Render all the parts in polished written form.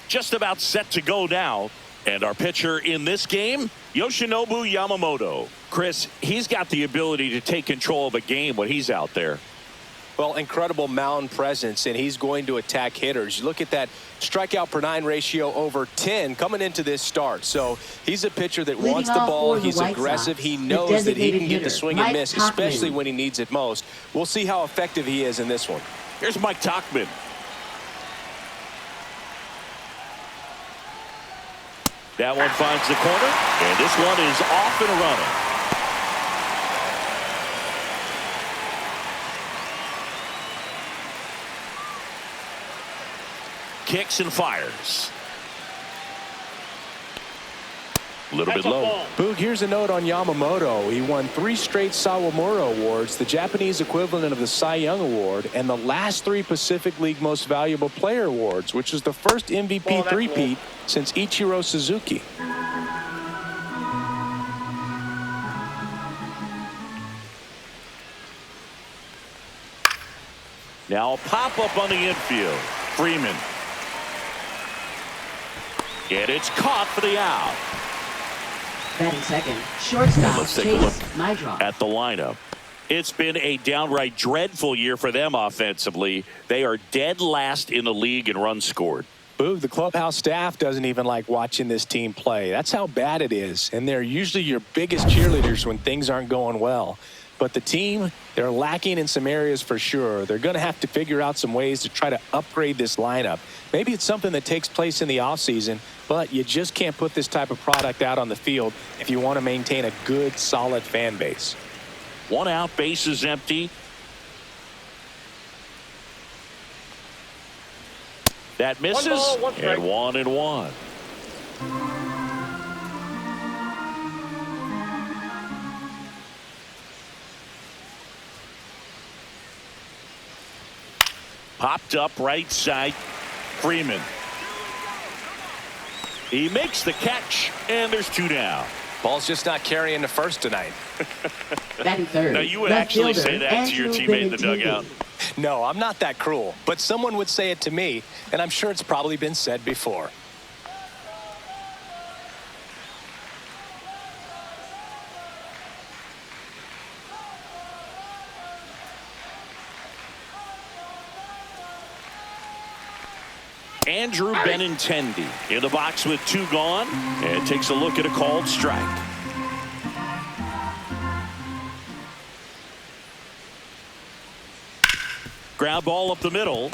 just about set to go now. And our pitcher in this game, Yoshinobu Yamamoto. Chris, he's got the ability to take control of a game when he's out there. Well, incredible mound presence, and he's going to attack hitters. You look at that strikeout per 9 ratio over 10 coming into this start. So he's a pitcher that wants the ball. He's aggressive. He knows that he can get the swing and miss, especially when he needs it most. We'll see how effective he is in this one. Here's Mike Tauchman. That one finds the corner, and this one is off and running. Kicks and fires. A little bit low. Boog, here's a note on Yamamoto. He won 3 straight Sawamura Awards, the Japanese equivalent of the Cy Young Award, and the last 3 Pacific League Most Valuable Player Awards, which is the first MVP three-peat since Ichiro Suzuki. Now a pop-up on the infield. Freeman. And it's caught for the out. Batting second, shortstop. Let's take a look at the lineup. It's been a downright dreadful year for them offensively. They are dead last in the league in runs scored. Boog, the clubhouse staff doesn't even like watching this team play. That's how bad it is. And they're usually your biggest cheerleaders when things aren't going well. But the team, they're lacking in some areas for sure. They're going to have to figure out some ways to try to upgrade this lineup. Maybe it's something that takes place in the offseason, but you just can't put this type of product out on the field if you want to maintain a good, solid fan base. 1 out, base is empty. That misses, 1-1. Popped up right side. Freeman. He makes the catch, and there's 2 down. Ball's just not carrying the first tonight. Batting third. Now, you would actually say that to your teammate in the dugout. No, I'm not that cruel, but someone would say it to me, and I'm sure it's probably been said before. Andrew Benintendi in the box with 2 gone, and takes a look at a called strike. Ground ball up the middle.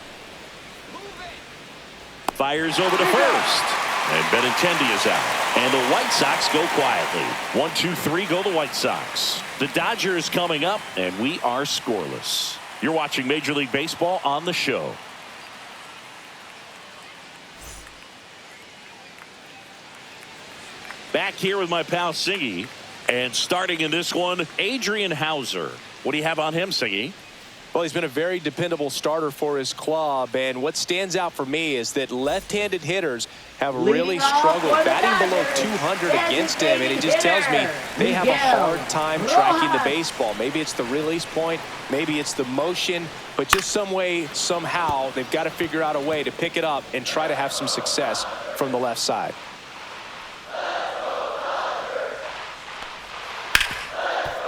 Fires over to first. And Benintendi is out. And the White Sox go quietly. 1-2-3 go the White Sox. The Dodgers coming up, and we are scoreless. You're watching Major League Baseball on the show. Back here with my pal Singy, and starting in this one, Adrian Hauser. What do you have on him, Singy? Well, he's been a very dependable starter for his club, and what stands out for me is that left-handed hitters have really struggled batting below 200 against him, and it just tells me they have a hard time tracking the baseball. Maybe it's the release point, maybe it's the motion, but just some way, somehow, they've got to figure out a way to pick it up and try to have some success from the left side.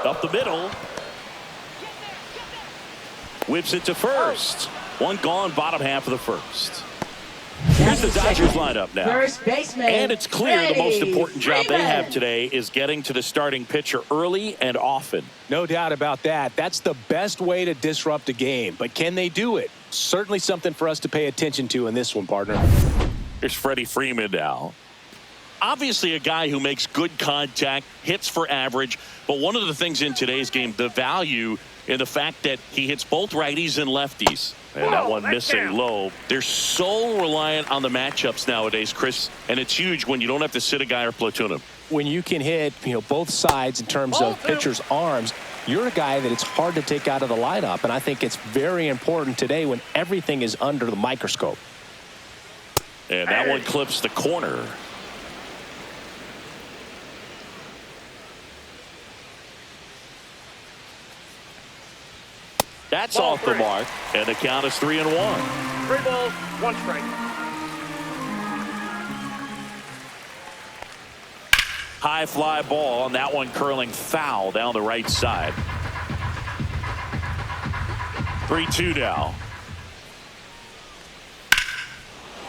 Up the middle. Whips it to first. 1 gone, bottom half of the first. Here's the Dodgers lineup now. First baseman. And it's clear the most important job they have today is getting to the starting pitcher early and often. No doubt about that. That's the best way to disrupt a game. But can they do it? Certainly something for us to pay attention to in this one, partner. Here's Freddie Freeman now. Obviously a guy who makes good contact, hits for average, but one of the things in today's game, the value in the fact that he hits both righties and lefties. And that one missing low. They're so reliant on the matchups nowadays, Chris, and it's huge when you don't have to sit a guy or platoon him. When you can hit, both sides in terms of pitchers' arms, you're a guy that it's hard to take out of the lineup, and I think it's very important today when everything is under the microscope. And that one clips the corner. That's off the mark, and the count is 3-1. 3 balls, 1 strike. High fly ball, and that one curling foul down the right side. 3-2 now.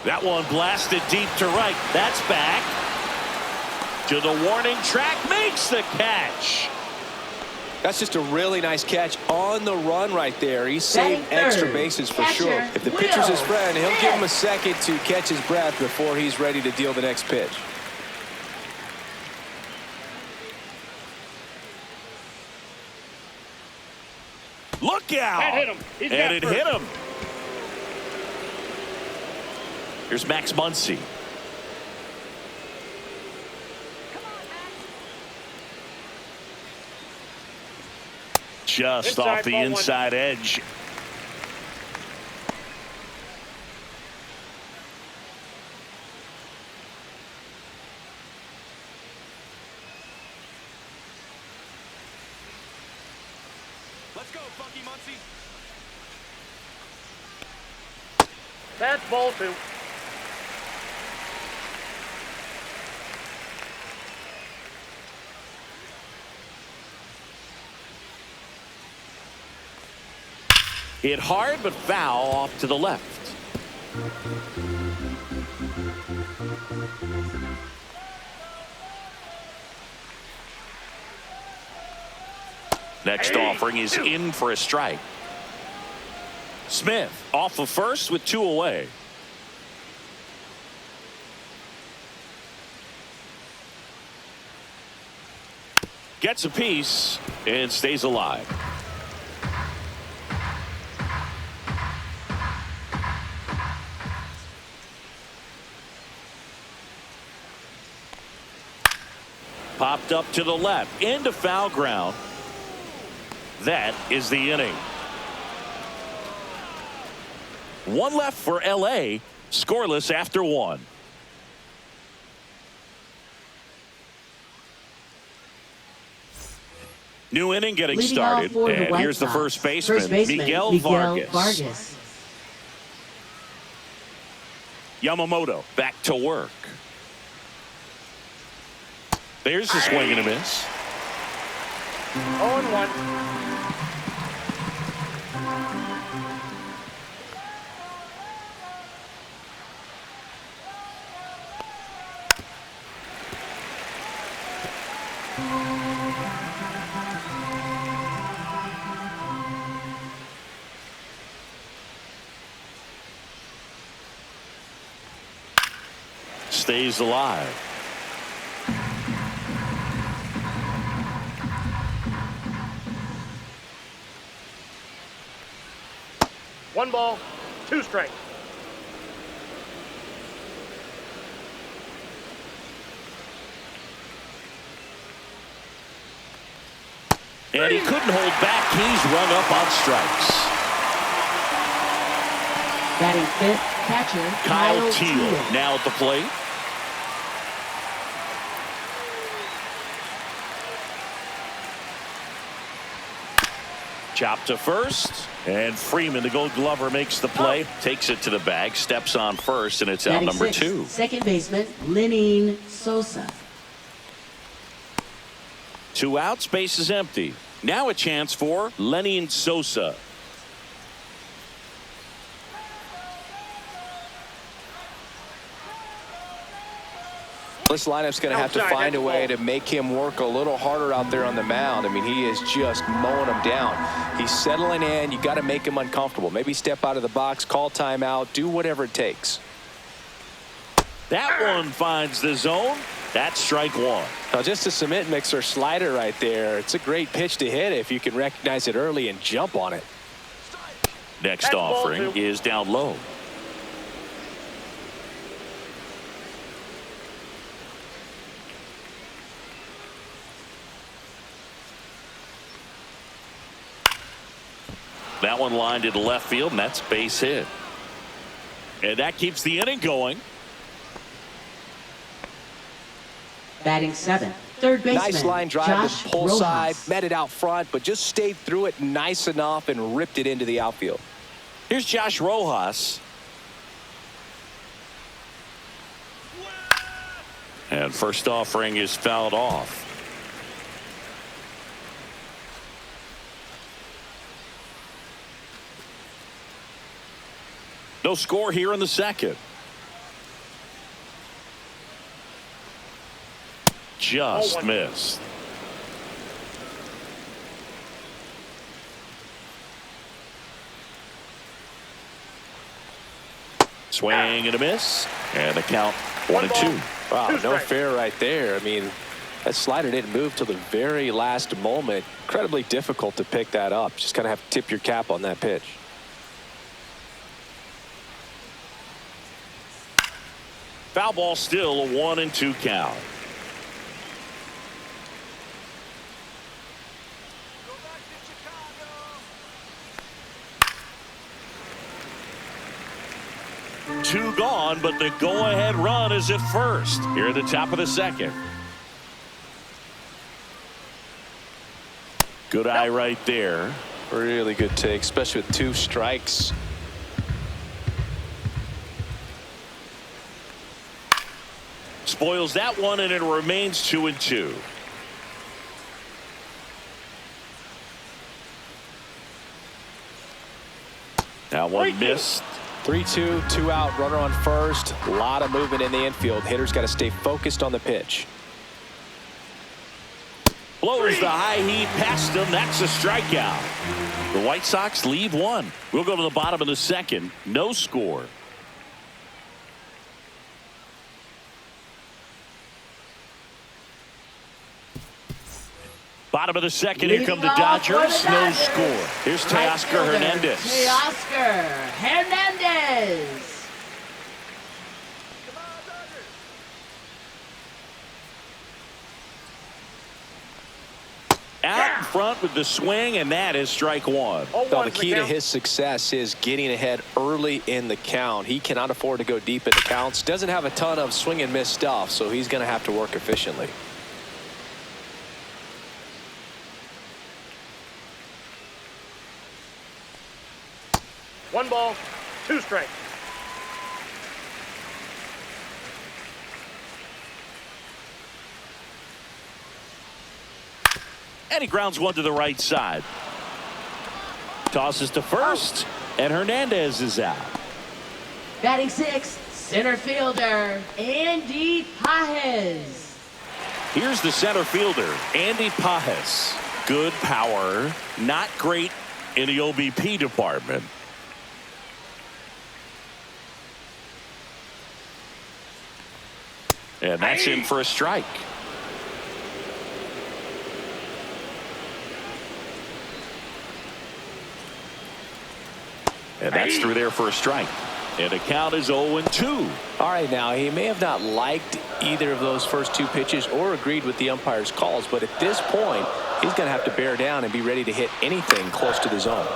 That one blasted deep to right. That's back to the warning track. Makes the catch. That's just a really nice catch on the run right there. He saved extra bases for sure. If the pitcher's his friend, he'll give him a second to catch his breath before he's ready to deal the next pitch. Look out! That hit him. And it hit him. Here's Max Muncy. Just off the inside edge. Let's go, Funky Muncy. That's ball 2. Hit hard, but foul off to the left. Next offering is in for a strike. Smith off of first with 2 away. Gets a piece and stays alive. Popped up to the left into foul ground. That is the inning. 1 left for LA. Scoreless after 1. New inning getting Leading started. off for the And White here's the Sox. first baseman, Miguel Vargas. Yamamoto back to work. There's the swing and a miss. 0-1. Stays alive. One ball, 2 strikes. And he couldn't hold back. He's run up on strikes. Batting 5th, catcher Kyle Teal now at the plate. Chop to first, and Freeman, the Gold Glover, makes the play, takes it to the bag, steps on first, and it's out number 2. Second baseman, Lenin Sosa. 2 outs, base is empty. Now a chance for Lenin Sosa. This lineup's going to have to find a way to make him work a little harder out there on the mound. I mean, he is just mowing them down. He's settling in. You got to make him uncomfortable. Maybe step out of the box, call timeout, do whatever it takes. That one finds the zone. That's strike 1. Now, just a cement mixer slider right there. It's a great pitch to hit if you can recognize it early and jump on it. Next offering is down low. That one lined to the left field, and that's base hit. And that keeps the inning going. Batting 7th, third baseman. Nice line drive Josh to pull Rojas. side, met it out front, but just stayed through it nice enough and ripped it into the outfield. Here's Josh Rojas. And first offering is fouled off. No score here in the second. Just missed. Swing and a miss. And the count 1-2. Wow, no fair right there. I mean, that slider didn't move till the very last moment. Incredibly difficult to pick that up. Just kind of have to tip your cap on that pitch. Foul ball, still a 1-2 count. Two gone, but the go-ahead run is at first here at the top of the second. Good eye right there. Really good take, especially with 2 strikes. Spoils that one, and it remains 2-2. That one missed. 3-2, 2 out, runner on first. A lot of movement in the infield. Hitter's got to stay focused on the pitch. Blows the high heat past him. That's a strikeout. The White Sox lead 1. We'll go to the bottom of the second. No score. Bottom of the second. Here come the Dodgers. No score. Here's Teoscar Hernandez. Teoscar Hernandez. Out in front with the swing, and that is strike 1. Well, the key to his success is getting ahead early in the count. He cannot afford to go deep into counts. Doesn't have a ton of swing and miss stuff, so he's going to have to work efficiently. One ball, 2 strikes. And he grounds one to the right side. Tosses to first, and Hernandez is out. Batting 6, center fielder, Andy Pajes. Here's the center fielder, Andy Pajes. Good power, not great in the OBP department. And that's in for a strike. And that's through there for a strike. And the count is 0-2. All right, now he may have not liked either of those first 2 pitches or agreed with the umpire's calls, but at this point, he's going to have to bear down and be ready to hit anything close to the zone.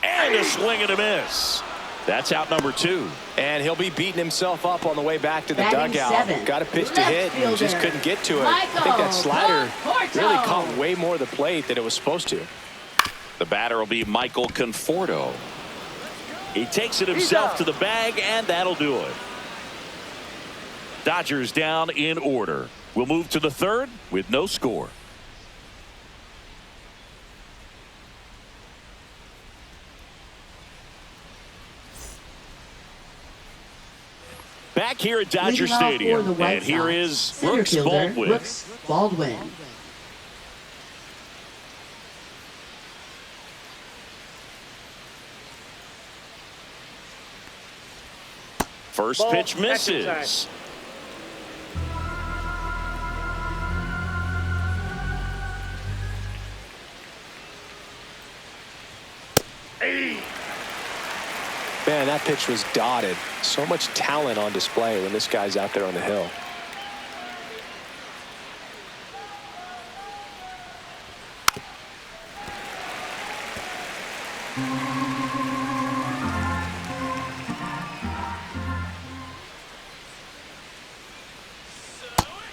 And a swing and a miss. That's out number 2. And he'll be beating himself up on the way back to the Batting dugout. 7, Got a pitch to hit and just couldn't get to it. I think that slider really caught way more of the plate than it was supposed to. The batter will be Michael Conforto. He takes it himself to the bag, and that'll do it. Dodgers down in order. We'll move to the third with no score. Back here at Dodger Stadium, and here is Brooks Baldwin. Brooks Baldwin. First pitch misses. Man, that pitch was dotted. So much talent on display when this guy's out there on the hill.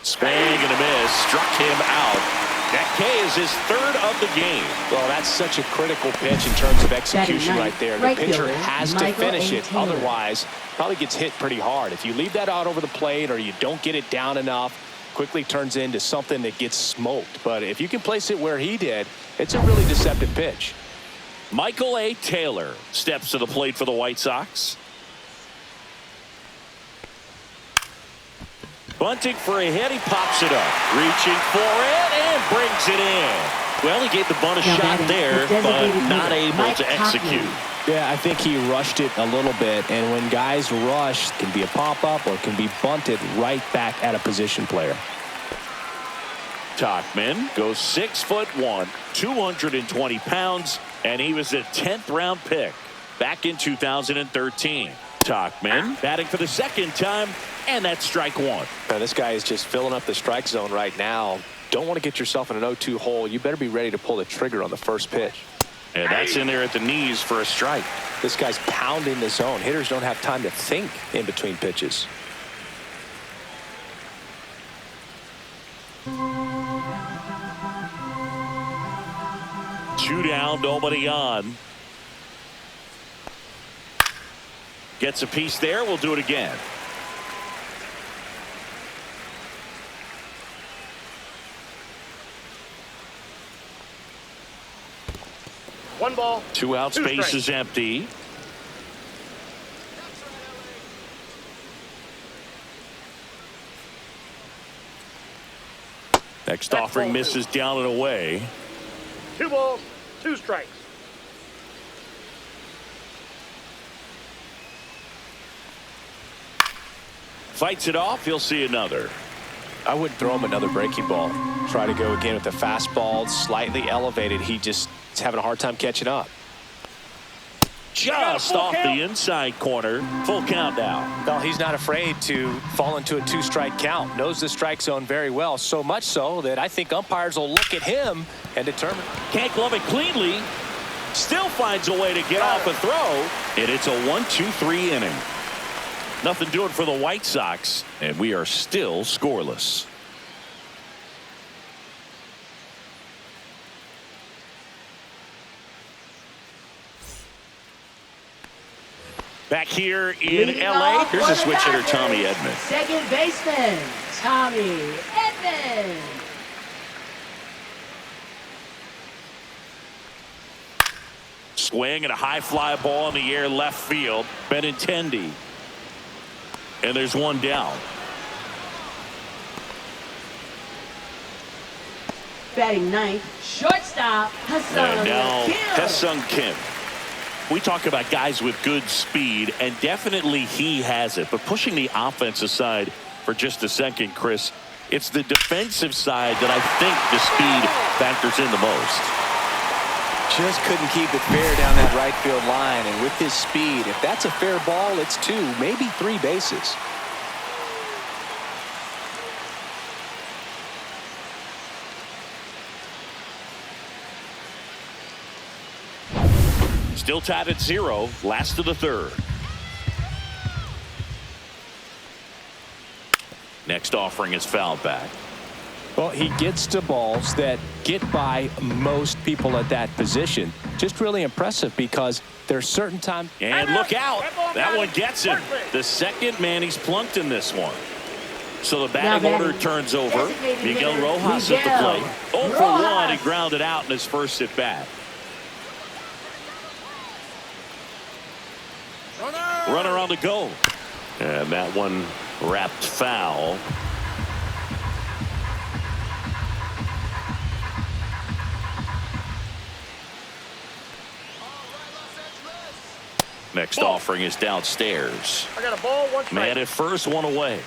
Swing and a miss. Struck him out. That K is his third of the game. Well, that's such a critical pitch in terms of execution right there. The pitcher has to finish it. Otherwise, probably gets hit pretty hard. If you leave that out over the plate or you don't get it down enough, quickly turns into something that gets smoked. But if you can place it where he did, it's a really deceptive pitch. Michael A. Taylor steps to the plate for the White Sox. Bunting for a hit. He pops it up. Reaching for it and brings it in. Well, he gave the bunt a shot there, but not able to execute. Yeah, I think he rushed it a little bit. And when guys rush, it can be a pop-up or it can be bunted right back at a position player. Tauchman goes 6'1", 220 pounds, and he was a 10th round pick back in 2013. Tauchman batting for the second time, and that's strike one. Now, this guy is just filling up the strike zone right now. Don't want to get yourself in an 0-2 hole. You better be ready to pull the trigger on the first pitch. And that's in there at the knees for a strike. This guy's pounding the zone. Hitters don't have time to think in between pitches. Two down, nobody on. Gets a piece there. We'll do it again. One ball. Two outs, base strikes. is empty. Next offering misses down and away. 2 balls, 2 strikes. Fights it off. He'll see another. I wouldn't throw him another breaking ball. Try to go again with the fastball, slightly elevated. He just is having a hard time catching up. Just off the inside corner. Full count now. Well, he's not afraid to fall into a 2-strike count. Knows the strike zone very well. So much so that I think umpires will look at him and determine. Can't glove it cleanly. Still finds a way to get off a throw. And it's a 1-2-3 inning. Nothing doing for the White Sox. And we are still scoreless. Back here in LA, here's a switch hitter, Tommy Edman. Second baseman, Tommy Edman. Swing and a high fly ball in the air left field. Benintendi. And there's one down. Batting ninth, shortstop, And now Hassan Ha-Seong Kim. We talk about guys with good speed, and definitely he has it. But pushing the offense aside for just a second, Chris, it's the defensive side that I think the speed factors in the most. Just couldn't keep it fair down that right field line. And with his speed, if that's a fair ball, it's 2, maybe 3 bases. Still tied at 0, last of the third. Next offering is fouled back. Well, he gets to balls that get by most people at that position. Just really impressive because there's certain times. And look out. That one gets him. The second man he's plunked in this one. So the batting order turns over. Miguel Rojas at the plate. 0 for 1. He grounded out in his first at bat. Runner on the go. And that one wrapped foul. Next offering is downstairs. I got a ball, 1 strike. Man at first, 1 away.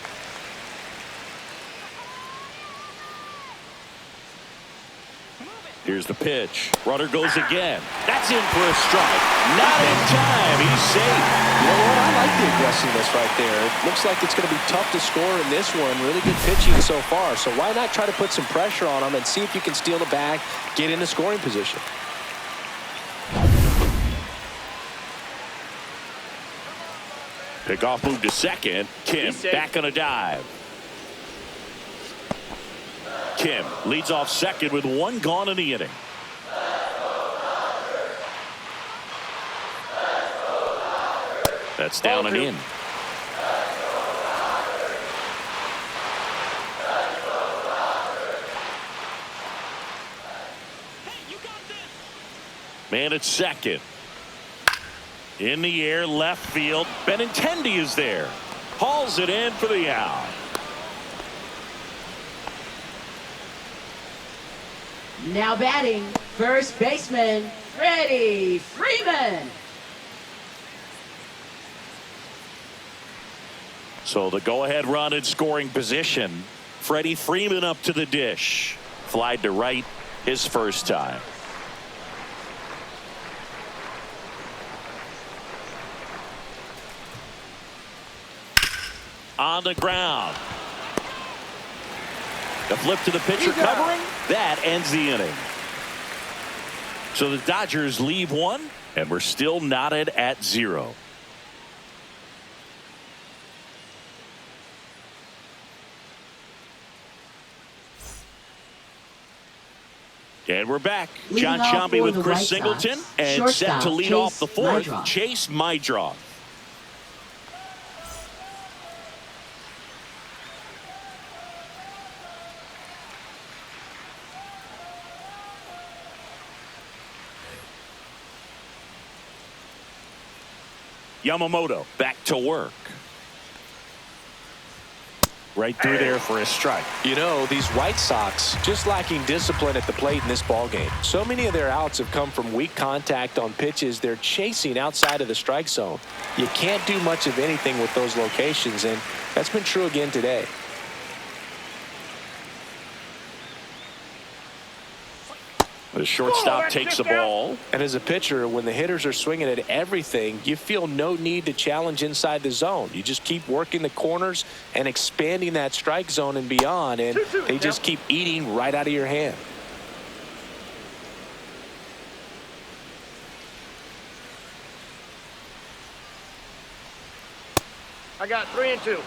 Here's the pitch. Runner goes again. That's in for a strike. Not in time. He's safe. You know what? I like the aggressiveness right there. It looks like it's going to be tough to score in this one. Really good pitching so far. So why not try to put some pressure on him and see if you can steal the bag, get in the scoring position. Pickoff move to second. Kim back on a dive. Kim leads off second with one gone in the inning. That's down and in. Man at second. In the air, left field. Benintendi is there. Hauls it in for the out. Now batting, first baseman, Freddie Freeman. So the go-ahead run in scoring position. Freddie Freeman up to the dish. Flied to right his first time. On the ground. The flip to the pitcher covering. That ends the inning. So the Dodgers leave one, and we're still knotted at 0. And we're back. John Shambi with Chris Singleton, and set to lead off the fourth, Chase Mydroff. Yamamoto back to work. Right through there for a strike. You know, these White Sox just lacking discipline at the plate in this ballgame. So many of their outs have come from weak contact on pitches they're chasing outside of the strike zone. You can't do much of anything with those locations, and that's been true again today. The shortstop takes the ball. And as a pitcher, when the hitters are swinging at everything, you feel no need to challenge inside the zone. You just keep working the corners and expanding that strike zone and beyond, and they just keep eating right out of your hand. I got 3-2.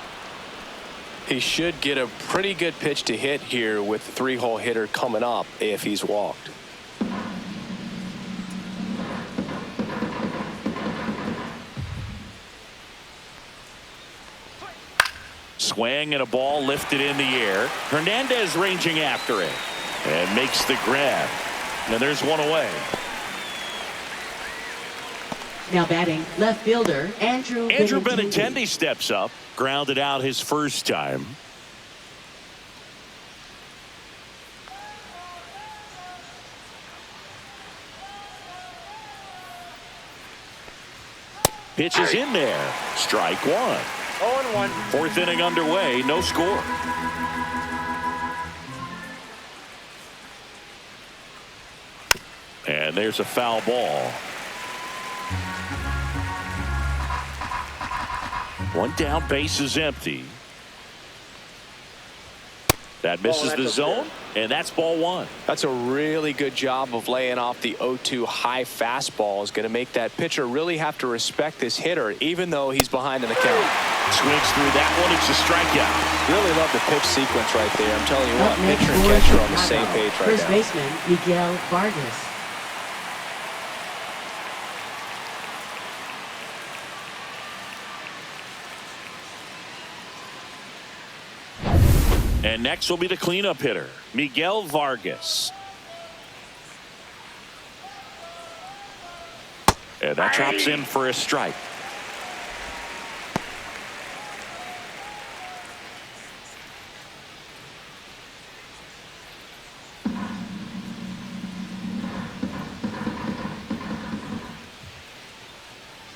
He should get a pretty good pitch to hit here with the 3-hole hitter coming up if he's walked. Swing and a ball lifted in the air. Hernandez ranging after it and makes the grab. And there's one away. Now batting, left fielder, Andrew Benintendi steps up. Grounded out his first time. Pitch is in there. Strike one. 0-1. Fourth inning underway. No score. And there's a foul ball. One down, base is empty. That misses the zone, and that's ball one. That's a really good job of laying off the 0-2 high fastball. Is going to make that pitcher really have to respect this hitter, even though he's behind in the count. Swings through that one. It's a strikeout. Really love the pitch sequence right there. I'm telling you what, pitcher and catcher on the same page right now. First baseman, Miguel Vargas. And next will be the cleanup hitter, Miguel Vargas. And that drops in for a strike.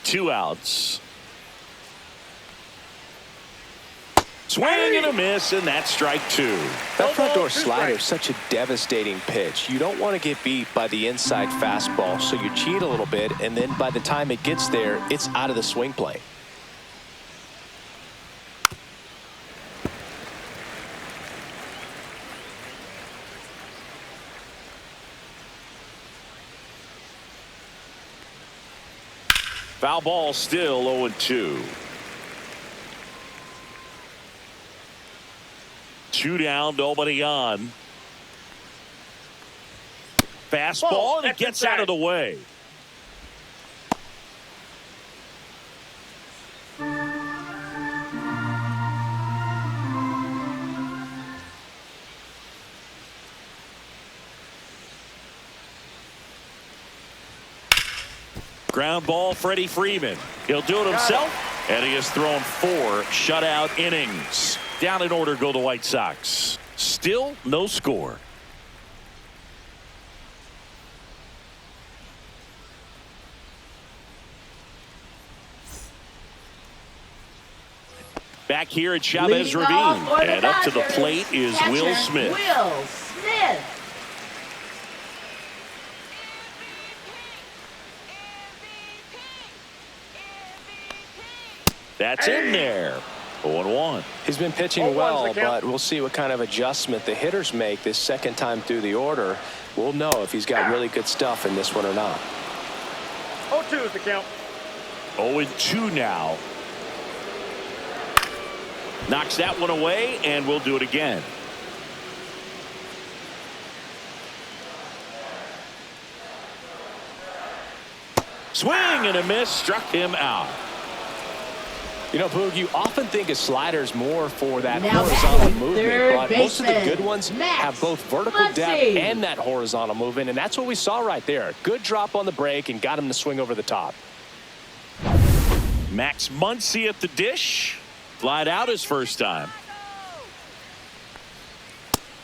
Two outs. Swing and a miss, and that's strike two. That front door slider is such a devastating pitch. You don't want to get beat by the inside fastball, so you cheat a little bit, and then by the time it gets there, it's out of the swing plane. Foul ball, still 0-2. Two down, nobody on. Fastball, and it That's gets out of the way. Ground ball, Freddie Freeman. He'll do it himself, and he has thrown 4 shutout innings. Down in order go the White Sox. Still no score. Back here at Chavez Leading Ravine, off for the and up to the Dodgers, plate is catcher, Will Smith. Will Smith. That's in there. 0-1. He's been pitching well, but we'll see what kind of adjustment the hitters make this second time through the order. We'll know if he's got really good stuff in this one or not. 0-2 is the count. 0-2 now. Knocks that one away, and we'll do it again. Swing and a miss, struck him out. You know, Boog, you often think a slider's more for that Now horizontal batting, movement, third but most of the baseman, good ones Max have both vertical Muncy. depth and that horizontal movement, and that's what we saw right there. Good drop on the break and got him to swing over the top. Max Muncy at the dish. Flied out his first time.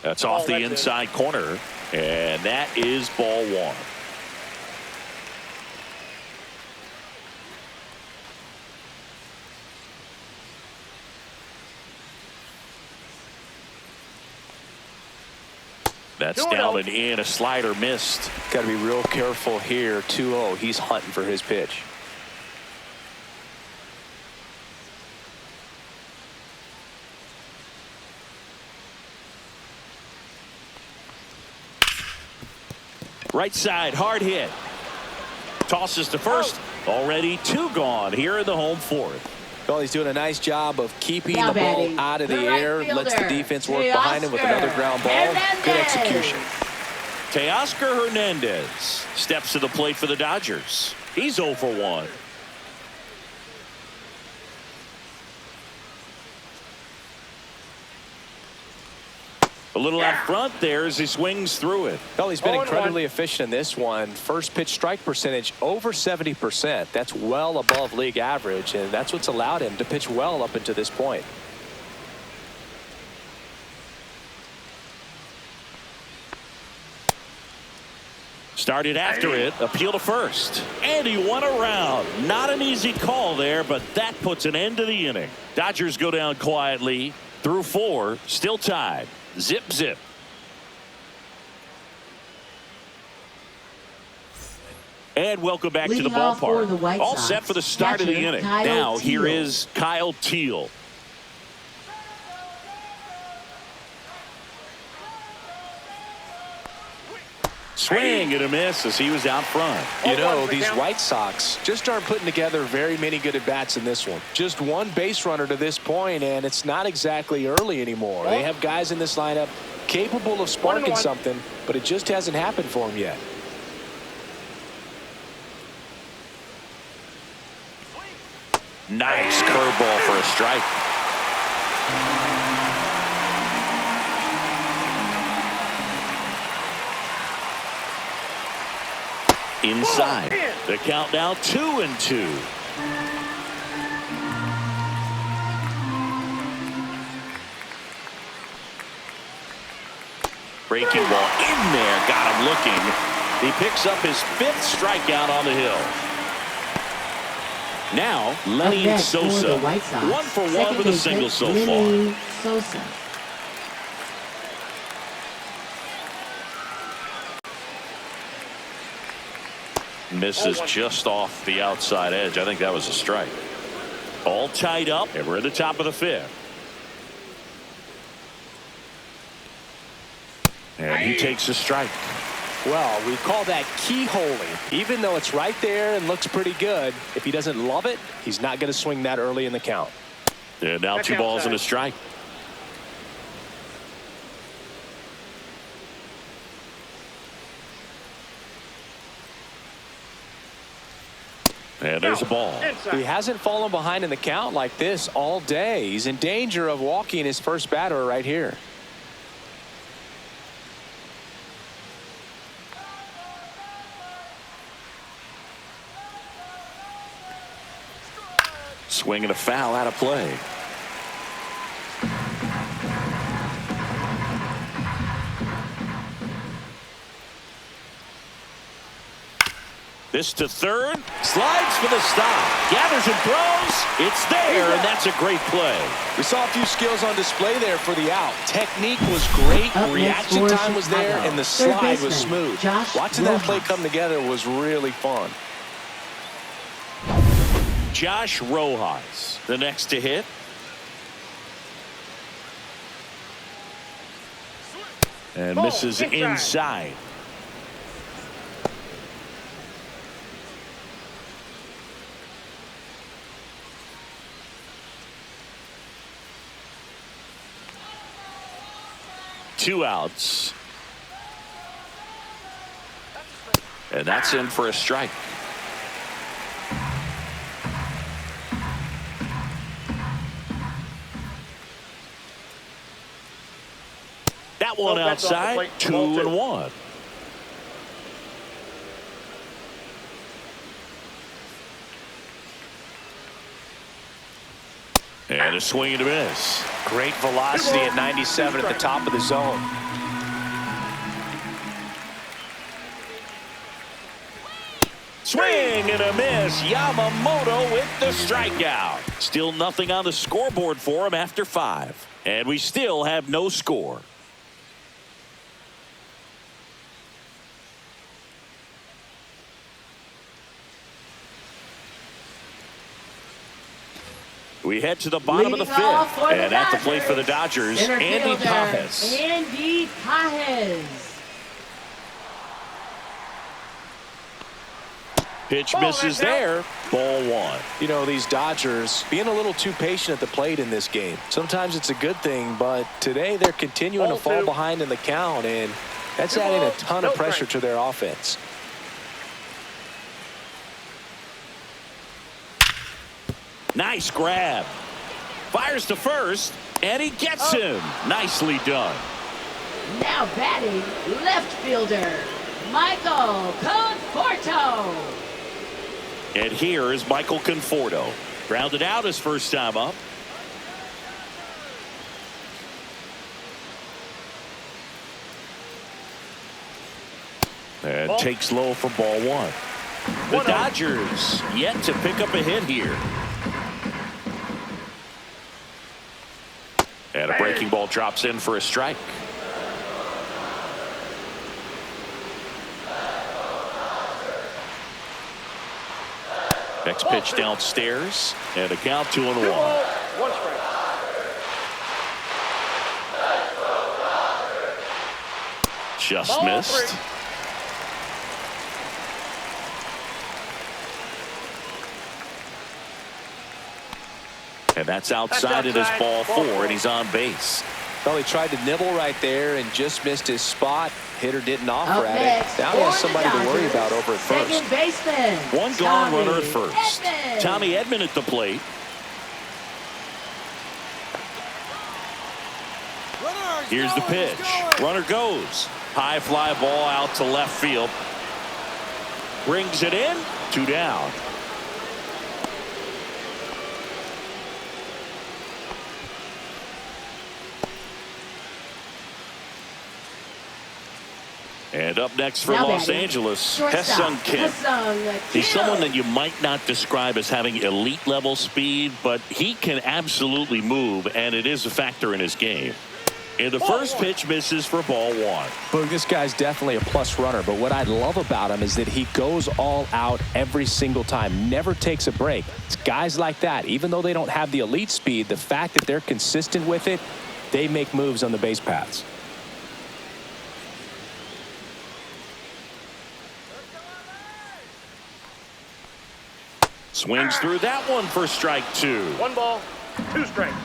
That's off the inside corner, and that is ball 1. That's down and in. A slider missed. Got to be real careful here. 2-0. He's hunting for his pitch. Right side, hard hit. Tosses to first. Already 2 gone here in the home 4th. Well, he's doing a nice job of keeping Now the ball batting, out of the the right air. Lets the fielder, defense work behind him with another ground ball. Hernandez. Good execution. Teoscar Hernandez steps to the plate for the Dodgers. He's 0 for 1. A little out front there as he swings through it. Well, he's been incredibly efficient in this one. First pitch strike percentage over 70%. That's well above league average, and that's what's allowed him to pitch well up until this point. Started after it, appeal to first, and he won around. Not an easy call there, but that puts an end to the inning. Dodgers go down quietly through 4, still tied. Zip, zip. And welcome back to the Leading off for the ballpark. White All Sox, set for the start of the catcher, inning. Kyle Now here Teal. is Kyle Teal. Swing and a miss as he was out front. You know, these White Sox just aren't putting together very many good at-bats in this one. Just one base runner to this point, and it's not exactly early anymore. They have guys in this lineup capable of sparking something, but it just hasn't happened for them yet. Nice curveball for a strike. Inside. The count now 2-2. Breaking ball in there. Got him looking. He picks up his 5th strikeout on the hill. Now, Lenny Sosa. 1 for 1 with a single so far. Sosa. Misses just off the outside edge. I think that was a strike. All tied up, and we're at the top of the 5th. And he takes a strike. Well, we call that keyholing. Even though it's right there and looks pretty good, if he doesn't love it, he's not going to swing that early in the count. And now 2 balls and a strike. And there's a ball. Inside. He hasn't fallen behind in the count like this all day. He's in danger of walking his first batter right here. Swing and a foul out of play. This to third. Slides for the stop. Gathers and throws. It's there, and that's a great play. We saw a few skills on display there for the out. Technique was great. Up next Reaction for time was there, Chicago. and the Third slide was baseman, smooth. Josh Watching that play Rojas. come together was really fun. Josh Rojas, the next to hit. And Ball misses inside. Two outs. And that's in for a strike. That one Oh, that's off the outside. plate. 2-1. And a swing and a miss. Great velocity at 97 at the top of the zone. Swing and a miss. Yamamoto with the strikeout. Still nothing on the scoreboard for him after 5. And we still have no score. We head to the bottom of the Leading off 5th. for the And at the plate for the Dodgers, Dodgers, center Andy fielder, Pages. Andy Pages. Pitch Ball, misses that's out. there. Ball 1. You know, these Dodgers being a little too patient at the plate in this game. Sometimes it's a good thing, but today they're continuing Ball to fall 2. behind in the count, and that's Two adding a balls, ton no of pressure strike. to their offense. Nice grab. Fires to first, and he gets him. Nicely done. Now batting, left fielder, Michael Conforto. And here is Michael Conforto. Grounded out his first time up. And takes low for ball 1. The 1-0. Dodgers yet to pick up a hit here. And a breaking ball drops in for a strike. Next pitch downstairs, and a count 2-1. 2 balls, 1 strike. Just Ball missed. 3. And that's outside. It is outside. ball Ball 4, four. and he's on base. Well, he tried to nibble right there and just missed his spot. Hitter didn't offer Up at next, it. Now he has for the somebody to worry Dodgers, about over at first. Second baseman, One gone Tommy runner at first. Edman. Tommy Edman at the plate. Here's the pitch. Runner goes. High fly ball out to left field. Brings it in. 2 down. And up next for Now Los batting, Angeles, shortstop, Hesung Kim. Hesung He's Kim. someone that you might not describe as having elite level speed, but he can absolutely move, and it is a factor in his game. And the first pitch misses for ball 1. Look, this guy's definitely a plus runner, but what I love about him is that he goes all out every single time, never takes a break. It's guys like that, even though they don't have the elite speed, the fact that they're consistent with it, they make moves on the base paths. Swings through that one for strike 2. 1 ball, 2 strikes.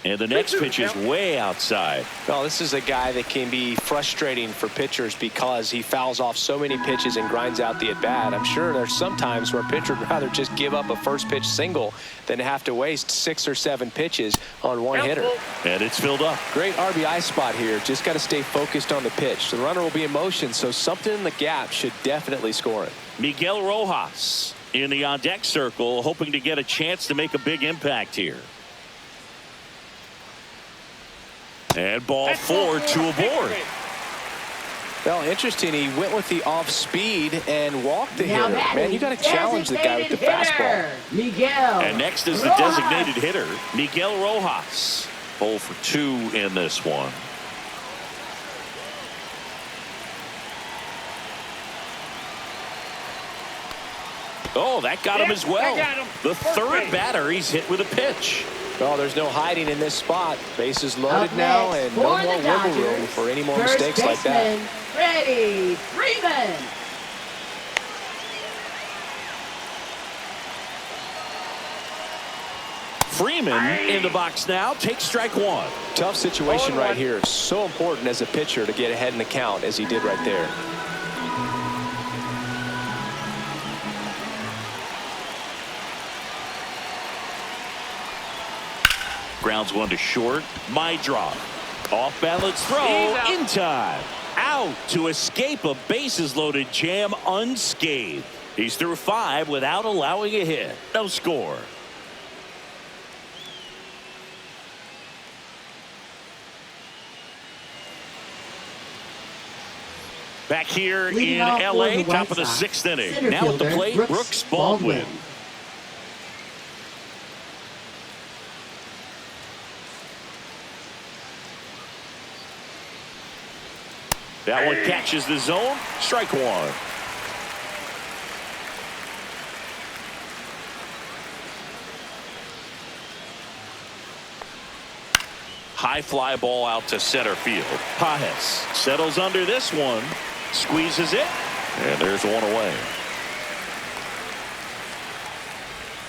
And the next pitch is way outside. Well, this is a guy that can be frustrating for pitchers because he fouls off so many pitches and grinds out the at-bat. I'm sure there's some times where a pitcher would rather just give up a first pitch single than have to waste 6 or 7 pitches on one hitter. And it's filled up. Great RBI spot here. Just got to stay focused on the pitch. The runner will be in motion, so something in the gap should definitely score it. Miguel Rojas in the on-deck circle, hoping to get a chance to make a big impact here. And ball 4, 2 aboard. Well, interesting. He went with the off speed and walked the Now hitter. Man, you got to challenge the guy with the fastball. Miguel. And next is the designated hitter, Miguel Rojas. 0 for 2 in this one. Oh, that got him as well. The third batter he's hit with a pitch. Well, there's no hiding in this spot. Bases loaded now, and no more wiggle room for any more mistakes like that. Freddie Freeman. Freeman in the box now. Takes strike 1. Tough situation right here. So important as a pitcher to get ahead in the count as he did right there. Grounds 1 to short. My drop. Off balance throw in time. Out to escape a bases loaded jam unscathed. He's through 5 without allowing a hit. No score. Back here in LA, top of the 6th inning. Now at the plate, Brooks Baldwin. That one catches the zone. Strike 1. High fly ball out to center field. Pajes settles under this one. Squeezes it. And there's one away.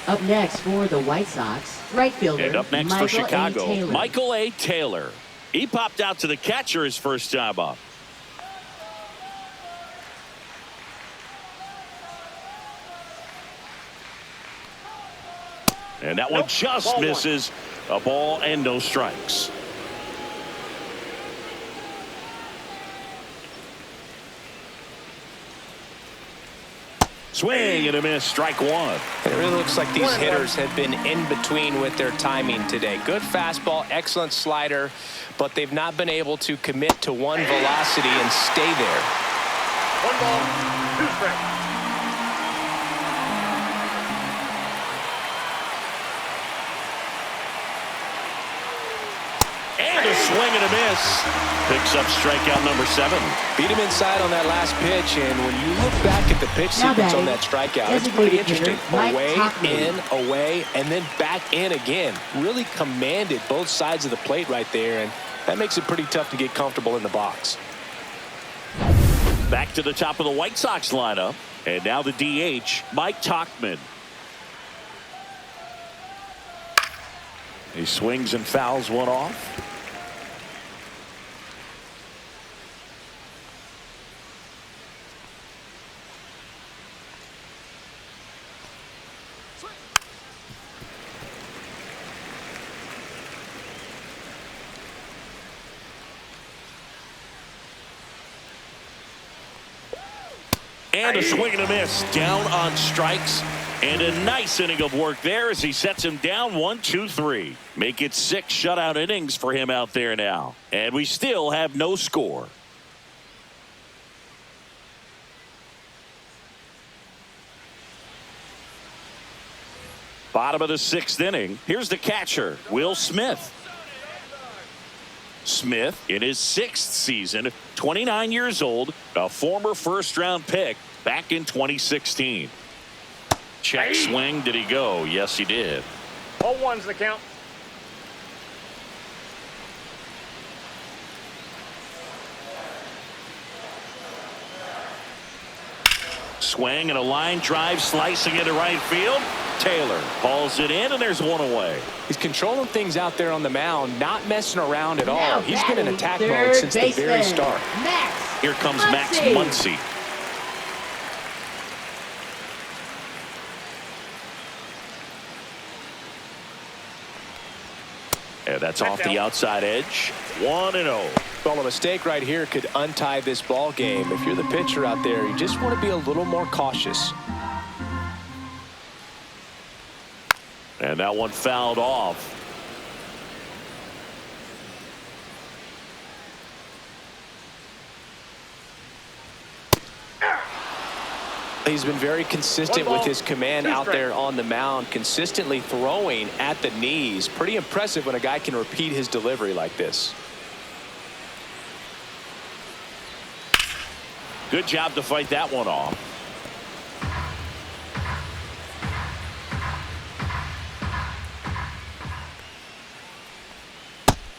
Up next for the White Sox, right fielder. And up next Michael for Chicago, A. Taylor. Michael A. Taylor. He popped out to the catcher his first time up. And that one just misses. A ball and no strikes. Swing and a miss. Strike 1. It really looks like these hitters have been in between with their timing today. Good fastball, excellent slider, but they've not been able to commit to one velocity and stay there. 1 ball, 2 strikes. And a swing and a miss. Picks up strikeout number 7. Beat him inside on that last pitch, and when you look back at the pitch sequence on that strikeout, it's pretty interesting. Away, in, away, and then back in again. Really commanded both sides of the plate right there, and that makes it pretty tough to get comfortable in the box. Back to the top of the White Sox lineup, and now the DH, Mike Tauchman. He swings and fouls one off. And a swing and a miss. Down on strikes. And a nice inning of work there as he sets him down 1, 2, 3. Make it 6 shutout innings for him out there now. And we still have no score. Bottom of the 6th inning. Here's the catcher, Will Smith. Smith in his 6th season, 29 years old, a former first-round pick back in 2016. Check swing. Did he go? Yes, he did. All 1's the count. Swing and a line drive slicing into right field. Taylor calls it in, and there's one away. He's controlling things out there on the mound, not messing around at all. Now He's been in batting attack third mode since the baseman, very start. Max Here comes Max Muncy. Muncy. And that's off the outside edge. 1-0. Well, a mistake right here could untie this ball game. If you're the pitcher out there, you just want to be a little more cautious. And that one fouled off. He's been very consistent with his command out there on the mound, consistently throwing at the knees. Pretty impressive when a guy can repeat his delivery like this. Good job to fight that one off.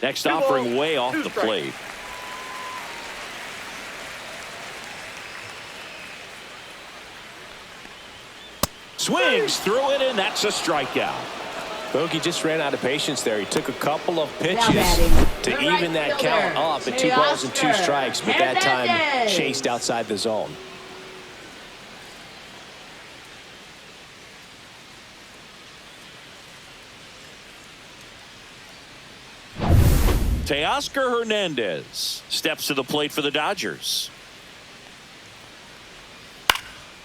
Next offering way off the plate. Swings through it, and that's a strikeout. Bogey just ran out of patience there. He took a couple of pitches batting, to the even right that fielder, count up at 2 balls and 2 Oscar strikes, but that time Hernandez. chased outside the zone. Teoscar Hernandez steps to the plate for the Dodgers.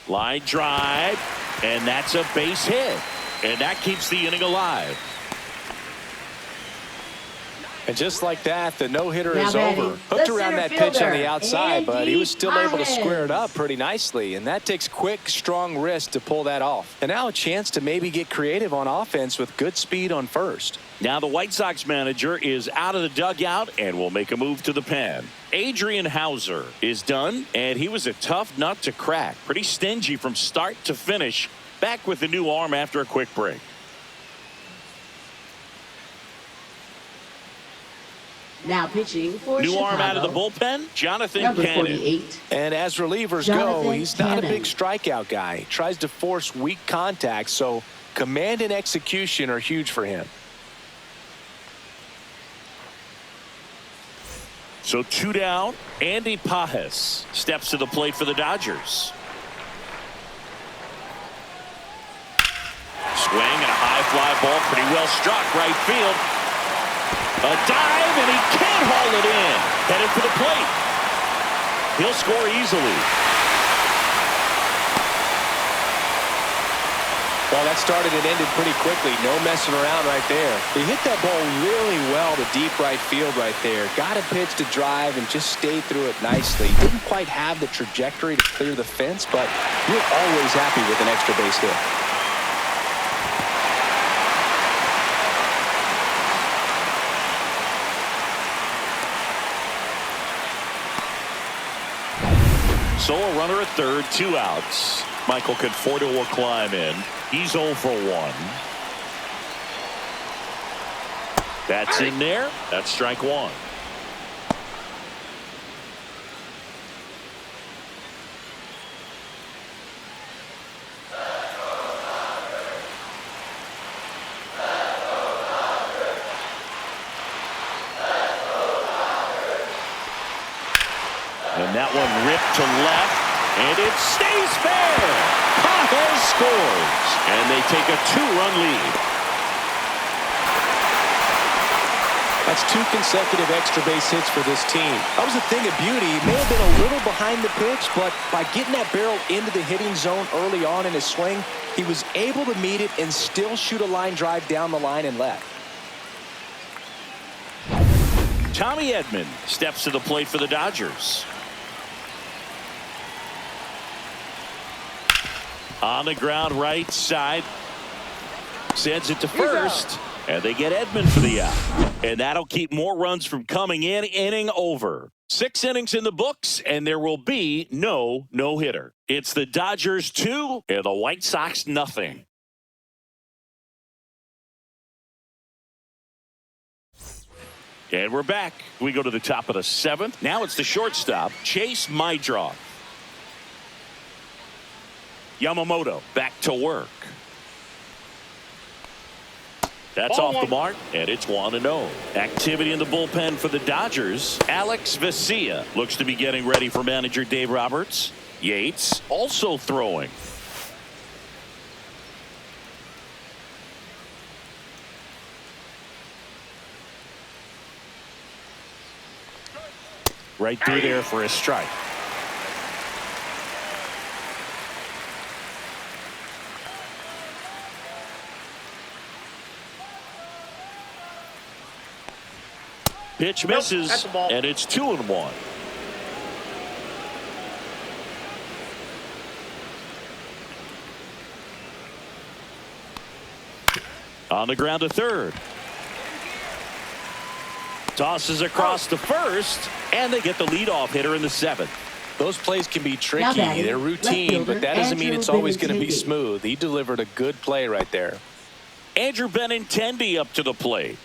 Line drive, and that's a base hit. And that keeps the inning alive. And just like that, the no-hitter Now is batting, over. Hooked the around that center pitch on the fielder, outside, but he was still able to square it up Andy pretty nicely. And that takes quick, strong wrist to pull that off. And now a chance to maybe get creative on offense with good speed on first. Now the White Sox manager is out of the dugout and will make a move to the pen. Adrian Hauser is done, and he was a tough nut to crack. Pretty stingy from start to finish. Back with the new arm after a quick break. Now pitching for New Chicago. arm out of the bullpen, Jonathan Number Cannon. 48. And as relievers Jonathan go, he's not a Cannon. big strikeout guy. He tries to force weak contact, so command and execution are huge for him. So 2 down. Andy Pajes steps to the plate for the Dodgers. Swing and a high fly ball, pretty well struck right field. A dive, and he can't haul it in. Headed for the plate. He'll score easily. Well, that started and ended pretty quickly. No messing around right there. He hit that ball really well to deep right field right there. Got a pitch to drive and just stayed through it nicely. Didn't quite have the trajectory to clear the fence, but you're always happy with an extra base hit. So a runner at third, 2 outs. Michael Conforto will climb in. He's 0 for 1. That's in there. That's strike 1. And that one ripped to left, and it stays fair. Pajes scores, and they take a 2-run lead. That's 2 consecutive extra base hits for this team. That was a thing of beauty. He may have been a little behind the pitch, but by getting that barrel into the hitting zone early on in his swing, he was able to meet it and still shoot a line drive down the line and left. Tommy Edman steps to the plate for the Dodgers. On the ground right side. Sends it to first. And they get Edman for the out. And that'll keep more runs from coming in. Inning over. 6 innings in the books, and there will be no no-hitter. It's the Dodgers 2 and the White Sox nothing. And we're back. We go to the top of the 7th. Now it's the shortstop, Chase Mydroff. Yamamoto back to work. That's Ball off the one. mark, and it's 1-0. Activity in the bullpen for the Dodgers. Alex Vesia looks to be getting ready for manager Dave Roberts. Yates also throwing. Right through there for a strike. Pitch misses, that's a ball. and it's 2-1. On the ground to third. Tosses across to first, and they get the leadoff hitter in the seventh. Those plays can be Now tricky. batting, They're left routine, fielder, but that doesn't mean Andrew it's always going to be Benintendi. smooth. He delivered a good play right there. Andrew Benintendi up to the plate.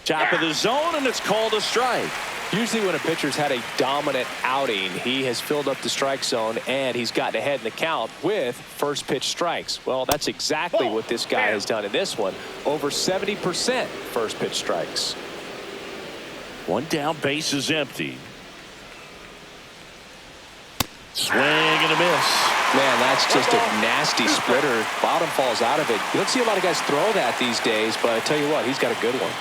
Top of the zone, and it's called a strike. Usually when a pitcher's had a dominant outing, he has filled up the strike zone and he's gotten ahead in the count with first pitch strikes. Well, that's exactly what this guy has done in this one. Over 70% first pitch strikes. One down, base is empty. Swing and a miss. Man, that's just a nasty splitter. Bottom falls out of it. You don't see a lot of guys throw that these days, but I tell you what, he's got a good one.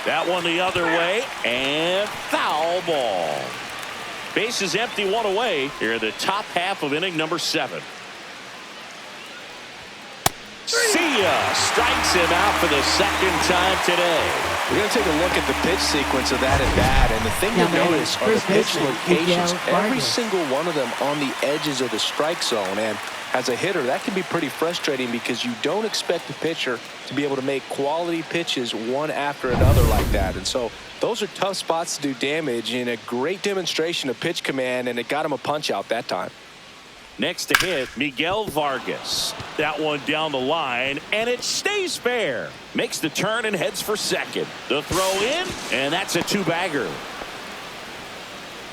That one the other way, and foul ball. Base is empty, one away here in the top half of inning number 7. See ya strikes him out for the second time today. We're going to take a look at the pitch sequence of that at bat, and the thing Now to batting, notice are the first pitch baseman, locations. Miguel Every Vargas. single one of them on the edges of the strike zone, and as a hitter, that can be pretty frustrating because you don't expect the pitcher to be able to make quality pitches one after another like that. And so those are tough spots to do damage, and a great demonstration of pitch command, and it got him a punch out that time. Next to hit, Miguel Vargas. That one down the line, and it stays fair. Makes the turn and heads for second. The throw in, and that's a 2-bagger.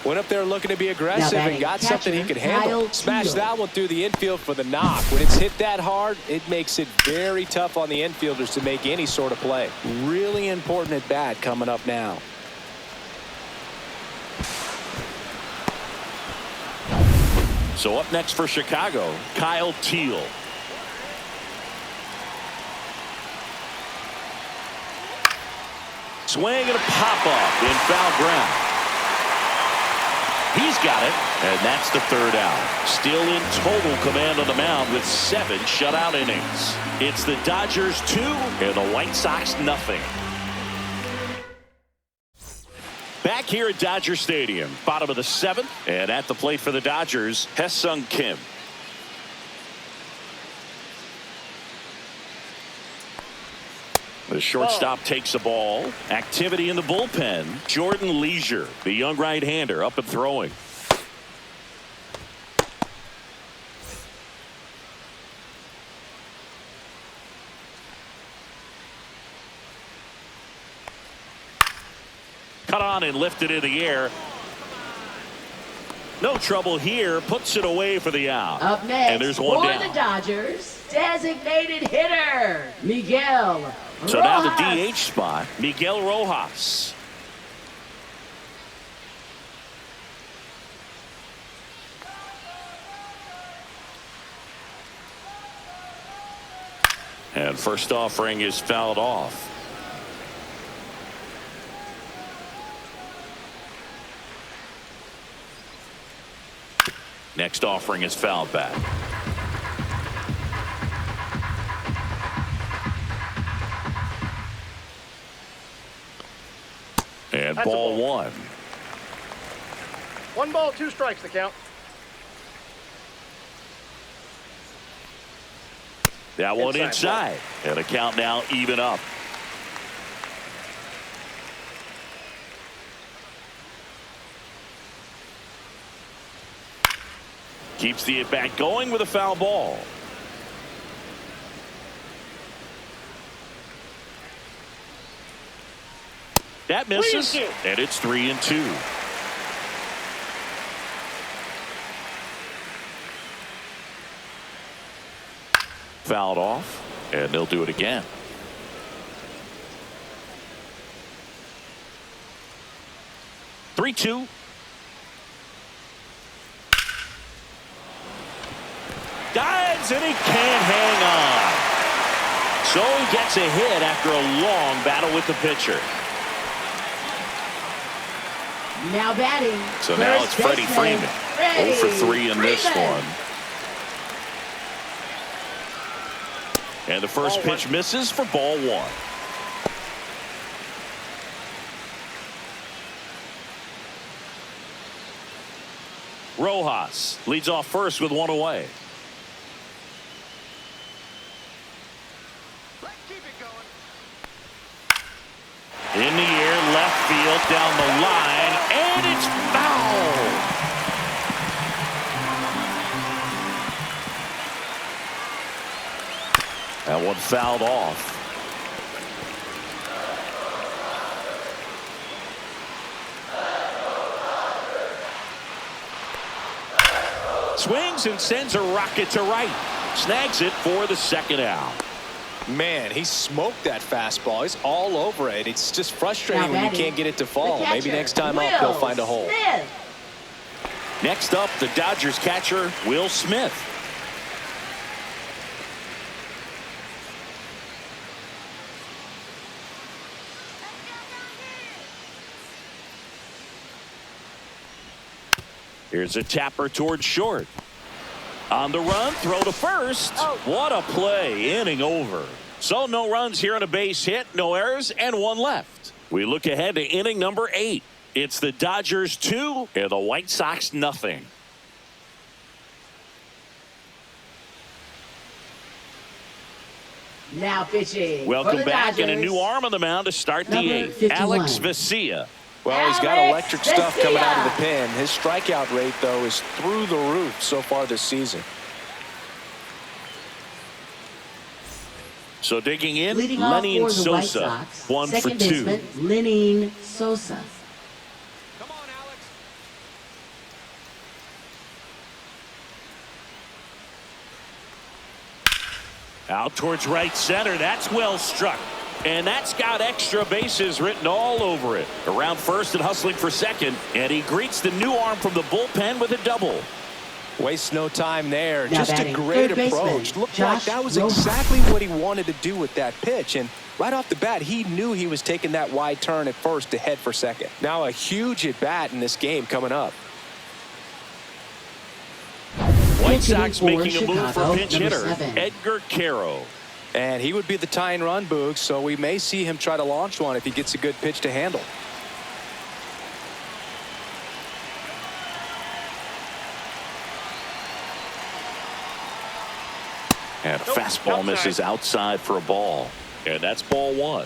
Went up there looking to be aggressive Now and batting, got something he catcher, could handle. Kyle Smashed Teel. that one through the infield for the knock. When it's hit that hard, it makes it very tough on the infielders to make any sort of play. Really important at bat coming up now. So up next for Chicago, Kyle Teel. Swing and a pop-up in foul ground. He's got it, and that's the third out. Still in total command on the mound with 7 shutout innings. It's the Dodgers 2 and the White Sox nothing. Back here at Dodger Stadium, bottom of the 7th, and at the plate for the Dodgers, Hye-Sung Kim. The shortstop takes the ball. Activity in the bullpen. Jordan Leisure, the young right-hander, up and throwing. Cut on and lifted in the air. No trouble here. Puts it away for the out. Up next, and there's one for down. the Dodgers, designated hitter, Miguel So now Rojas. the DH spot, Miguel Rojas. And first offering is fouled off. Next offering is fouled back. And That's a ball ball. 1. 1 ball, 2 strikes the count. That one Inside. inside. And a count now even up. Keeps the at-bat going with a foul ball. That misses, 3-2. and it's 3-2. Fouled off, and they'll do it again. Three-two. Dives, and he can't hang on. So he gets a hit after a long battle with the pitcher. Now batting. So now it's Freddie Freeman. 0 for 3 in this one. And the first pitch misses for ball one. Rojas leads off first with one away. In the air, left field, down the line, and it's foul. That one fouled off. Swings and sends a rocket to right. Snags it for the second out. Man, he smoked that fastball. He's all over it. It's just frustrating when you can't get it to fall. Maybe next time up he'll find a hole. Next up, the Dodgers catcher, Will Smith. Here's a tapper towards short. On the run, throw to first. What a play. Inning over. So no runs here on a base hit, no errors, and one left. We look ahead to inning number 8. It's the Dodgers 2 and the White Sox nothing. Now pitching. Welcome back, and a new arm on the mound to start the Number 8th. 51. Alex Vesia. Well, he's got electric stuff coming out of the pen. His strikeout rate, though, is through the roof so far this season. So digging in, Leading off Lenny for the White Sosa, Sox, 1 for 2. second baseman, Lenny Sosa. Come on, Alex. Out towards right center. That's well struck. And that's got extra bases written all over it. Around first and hustling for second. And he greets the new arm from the bullpen with a double. Wastes no time there. Now Just a batting, great third baseman, approach. Looked Josh like that was Rojas. exactly what he wanted to do with that pitch. And right off the bat, he knew he was taking that wide turn at first to head for second. Now a huge at bat in this game coming up. White Pitching Sox for making a move for Chicago, pinch number hitter 7. Edgar Caro. And he would be the tying run, Boog, so we may see him try to launch one if he gets a good pitch to handle. And a fastball misses outside for a ball. And that's ball one.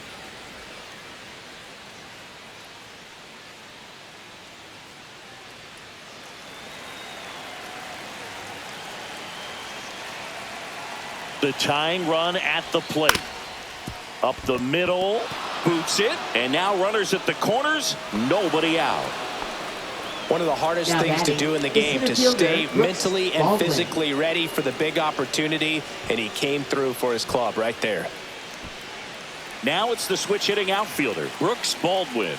The tying run at the plate. Up the middle, boots it, and now runners at the corners, nobody out. One of the hardest Now things to batting do in the is game, the to fielder, stay Brooks mentally and Baldwin. physically ready for the big opportunity, and he came through for his club right there. Now it's the switch hitting outfielder, Brooks Baldwin.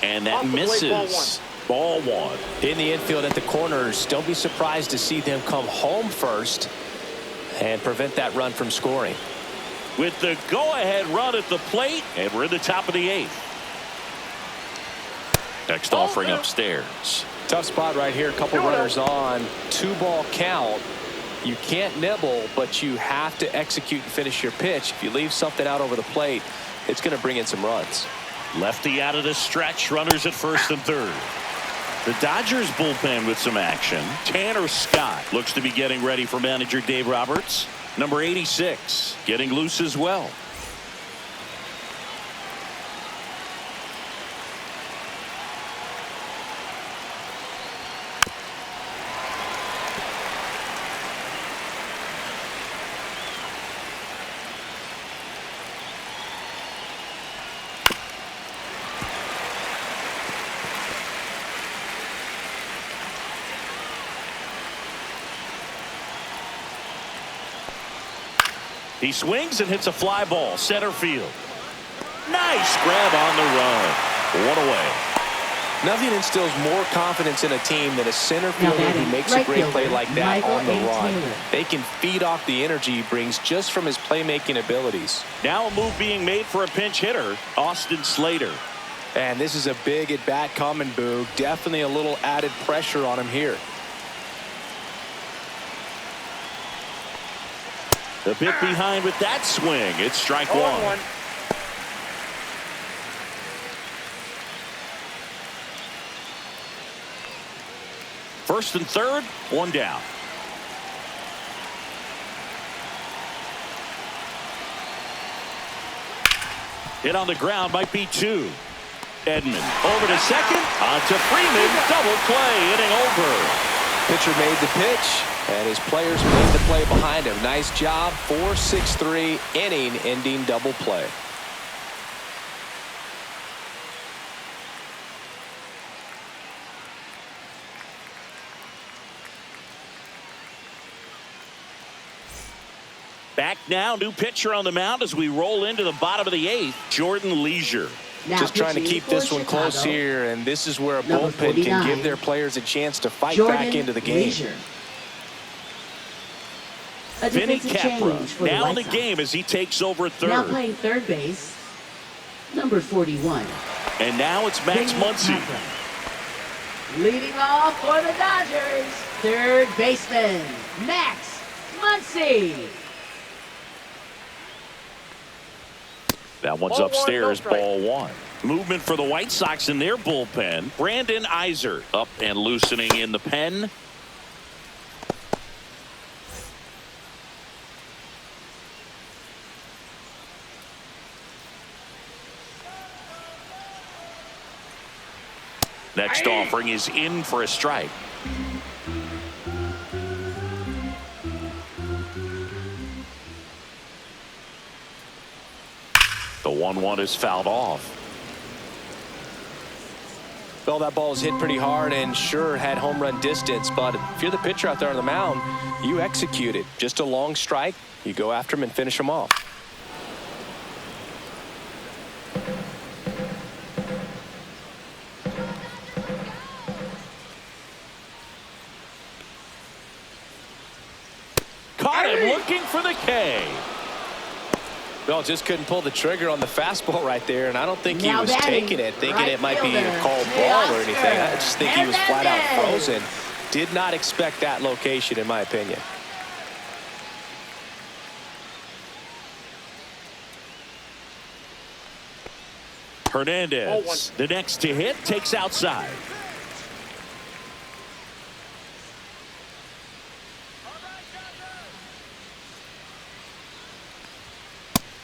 And that Off the plate, misses. Ball one. In the infield at the corners, don't be surprised to see them come home first and prevent that run from scoring. With the go-ahead run at the plate, and we're in the top of the 8th. Next offering upstairs. Tough spot right here. A couple runners on. 2-ball count. You can't nibble, but you have to execute and finish your pitch. If you leave something out over the plate, it's going to bring in some runs. Lefty out of the stretch. Runners at first and third. The Dodgers bullpen with some action. Tanner Scott looks to be getting ready for manager Dave Roberts. Number 86 getting loose as well. He swings and hits a fly ball center field. Nice grab on the run. One away. Nothing instills more confidence in a team than a center fielder who makes a great play like that on the run. They can feed off the energy he brings just from his playmaking abilities. Now a move being made for a pinch hitter, Austin Slater. And this is a big at bat coming, Boog. Definitely a little added pressure on him here. The bit behind with that swing. It's strike one. First and third, one down. Hit on the ground, might be two. Edman over to second, on to Freeman, double play, inning over. Pitcher made the pitch, and his players made the play behind him. Nice job, 4-6-3, inning-ending double play. Back now, new pitcher on the mound as we roll into the bottom of the eighth, Jordan Leisure. Now Just trying to keep this one close here, and this is where a bullpen can give their players a chance to fight back into the game. Vinny Capra now in the game as he takes over third. Now playing third base, number 41. And now it's Max Muncy. Leading off for the Dodgers, third baseman, Max Muncy. That one's upstairs, ball one. Movement for the White Sox in their bullpen. Brandon Iser up and loosening in the pen. Next offering is in for a strike. The 1-1 is fouled off. Well, that ball was hit pretty hard and sure had home run distance, but if you're the pitcher out there on the mound, you execute it. Just a long strike, you go after him and finish him off. Caught him looking for the K. Well, just couldn't pull the trigger on the fastball right there, and I don't think he was taking it, thinking it might be a called ball or anything. I just think he was flat out frozen. Did not expect that location, in my opinion. Hernandez, the next to hit, takes outside.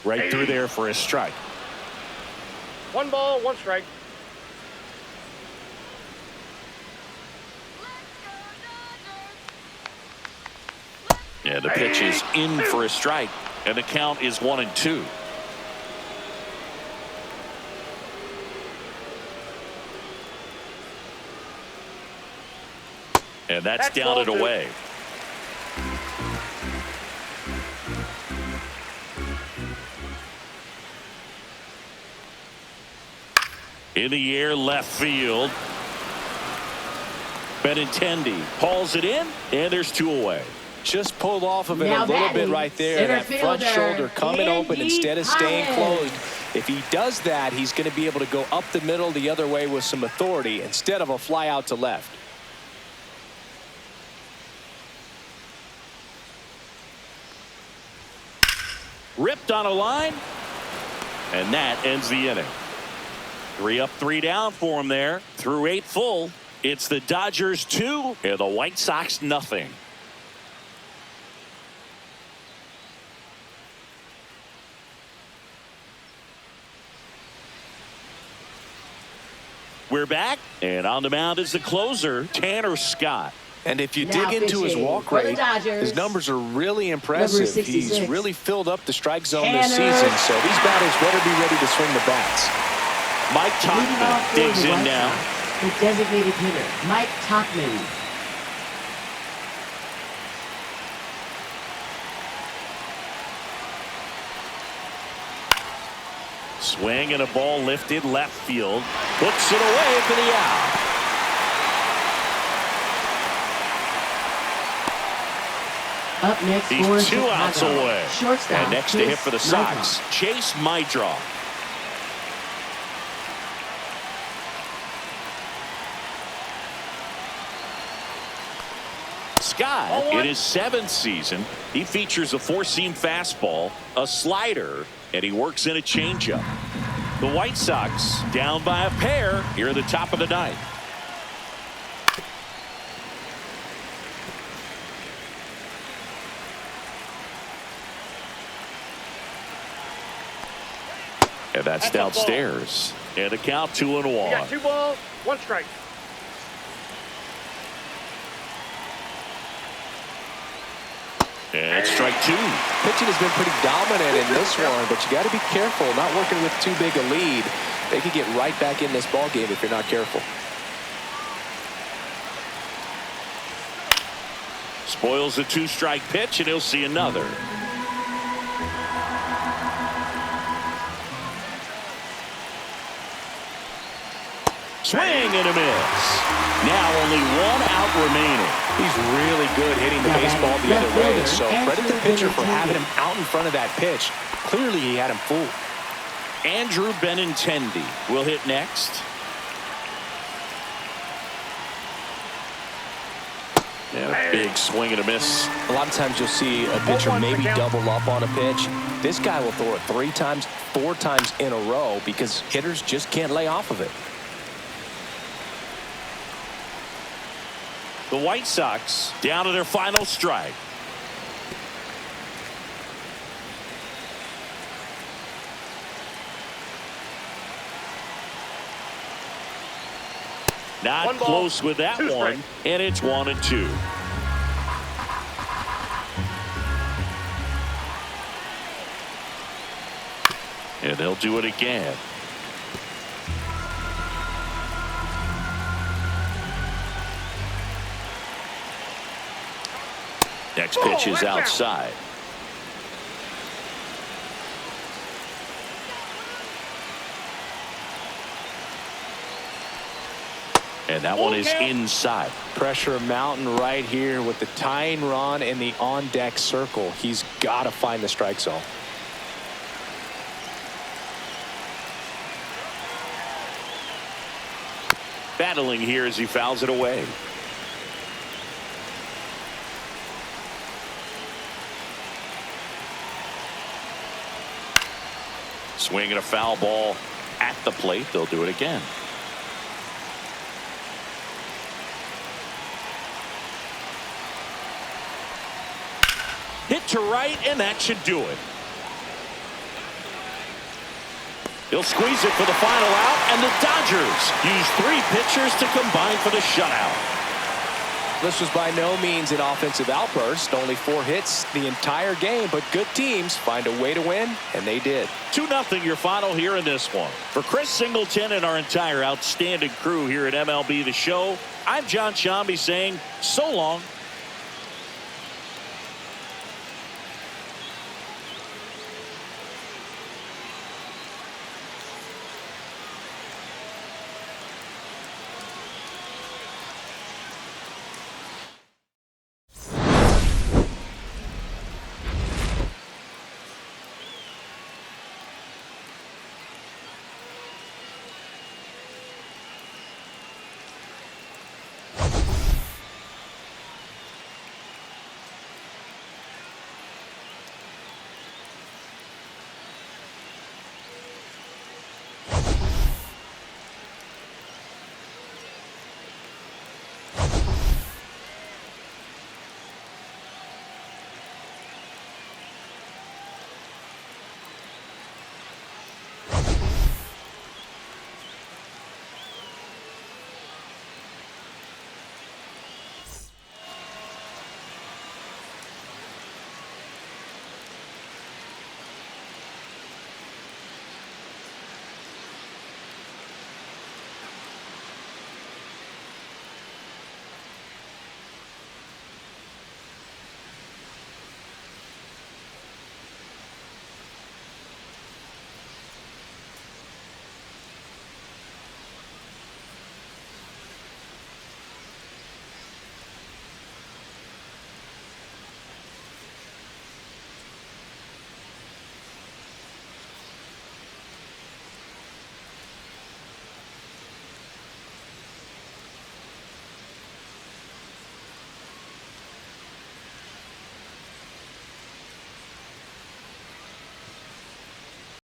Right through there for a strike. 1 ball, 1 strike. Yeah, the pitch is in for a strike, and the count is 1-2. And that's down and away. In the air, left field. Benintendi hauls it in, and there's 2 away. Just pulled off of it a little bit right there. That front shoulder coming open instead of staying closed. If he does that, he's going to be able to go up the middle the other way with some authority instead of a fly out to left. Ripped on a line, and that ends the inning. 3 up, 3 down for him there. Through 8 full, it's the Dodgers 2 and the White Sox nothing. We're back, and on the mound is the closer, Tanner Scott. And if you dig into his walk rate, his numbers are really impressive. He's really filled up the strike zone this season, so these batters better be ready to swing the bats. Mike Tauchman digs in now. The designated hitter, Mike Tauchman. Swing and a ball lifted left field. Puts it away for the out. Up next for He's 2 Chicago. outs away. Shortstop, And next to hit for the Chase Sox, Chase Mydroff. Scott, in his 7th season, he features a 4-seam fastball, a slider, and he works in a changeup. The White Sox down by a pair here at the top of the 9th. And that's downstairs. And a count 2-1. You got 2 balls, 1 strike. And strike 2. Pitching has been pretty dominant in this one, but you got to be careful. Not working with too big a lead. They could get right back in this ball game if you're not careful. Spoils the 2-strike pitch, and he'll see another. Swing and a miss. Now only 1 out remaining. He's really good hitting the baseball the other way, so credit the pitcher for having him out in front of that pitch. Clearly he had him fooled. Andrew Benintendi will hit next. And a big swing and a miss. A lot of times you'll see a pitcher maybe double up on a pitch. This guy will throw it 3 times, 4 times in a row because hitters just can't lay off of it. The White Sox down to their final strike. Not close with that one, and it's 1-2. And they'll do it again. Next pitch is outside. And that one is inside. Pressure mountain right here with the tying run in the on-deck circle. He's got to find the strike zone. Battling here as he fouls it away. Swinging a foul ball at the plate. They'll do it again. Hit to right, and that should do it. He'll squeeze it for the final out, and the Dodgers use 3 pitchers to combine for the shutout. This was by no means an offensive outburst. Only 4 hits the entire game, but good teams find a way to win, and they did. 2-0 your final here in this one. For Chris Singleton and our entire outstanding crew here at MLB The Show, I'm John Shambi saying so long